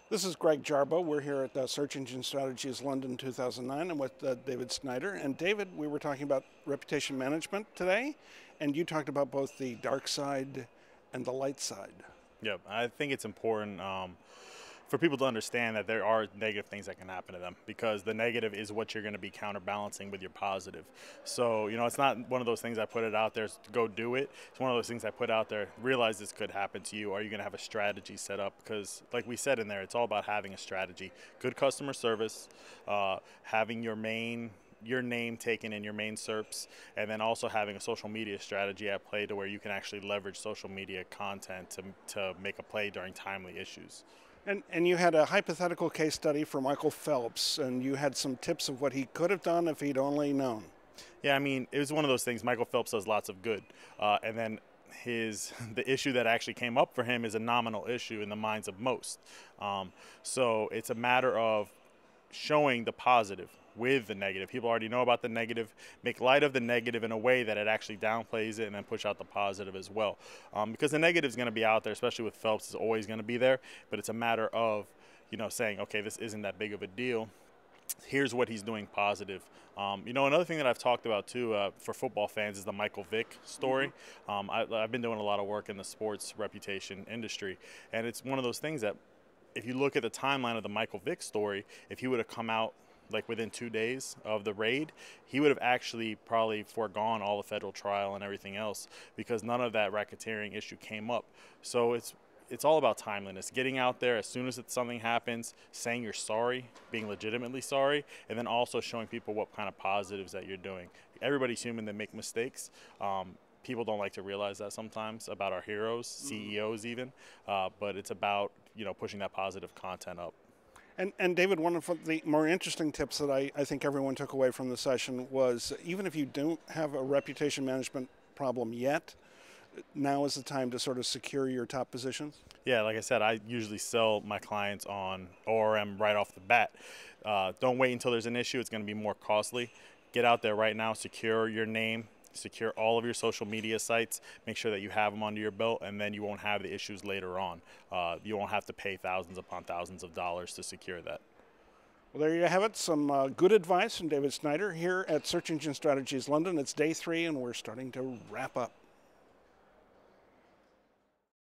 This is Greg Jarbo. We're here at Search Engine Strategies London 2009. I'm with David Snyder. And David, we were talking about reputation management today, and you talked about both the dark side and the light side. Yep, I think it's important for people to understand that there are negative things that can happen to them, because the negative is what you're going to be counterbalancing with your positive. So, it's not one of those things I put it out there to go do it. It's one of those things I put out there, realize this could happen to you. Are you going to have a strategy set up? Because like we said in there, it's all about having a strategy. Good customer service, having your name taken in your main SERPs, and then also having a social media strategy at play to where you can actually leverage social media content to make a play during timely issues. And you had a hypothetical case study for Michael Phelps, and you had some tips of what he could have done if he'd only known. Yeah, I mean, it was one of those things. Michael Phelps does lots of good, and then the issue that actually came up for him is a nominal issue in the minds of most. So it's a matter of showing the positive with the negative. People already know about the negative, make light of the negative in a way that it actually downplays it, and then push out the positive as well. Because the negative is going to be out there, especially with Phelps, is always going to be there, but it's a matter of, saying, okay, this isn't that big of a deal. Here's what he's doing positive. Another thing that I've talked about too for football fans is the Michael Vick story. I've been doing a lot of work in the sports reputation industry, and it's one of those things that if you look at the timeline of the Michael Vick story, if he would have come out like within 2 days of the raid, he would have actually probably foregone all the federal trial and everything else, because none of that racketeering issue came up. So it's all about timeliness, getting out there as soon as something happens, saying you're sorry, being legitimately sorry, and then also showing people what kind of positives that you're doing. Everybody's human, they make mistakes. People don't like to realize that sometimes about our heroes, CEOs even, but it's about pushing that positive content up. And David, one of the more interesting tips that I think everyone took away from the session was, even if you don't have a reputation management problem yet, now is the time to sort of secure your top positions? Yeah, like I said, I usually sell my clients on ORM right off the bat. Don't wait until there's an issue. It's going to be more costly. Get out there right now, secure your name, secure all of your social media sites, make sure that you have them under your belt, and then you won't have the issues later on. You won't have to pay thousands upon thousands of dollars to secure that. Well, there you have it. Some good advice from David Snyder here at Search Engine Strategies London. It's day 3, and we're starting to wrap up.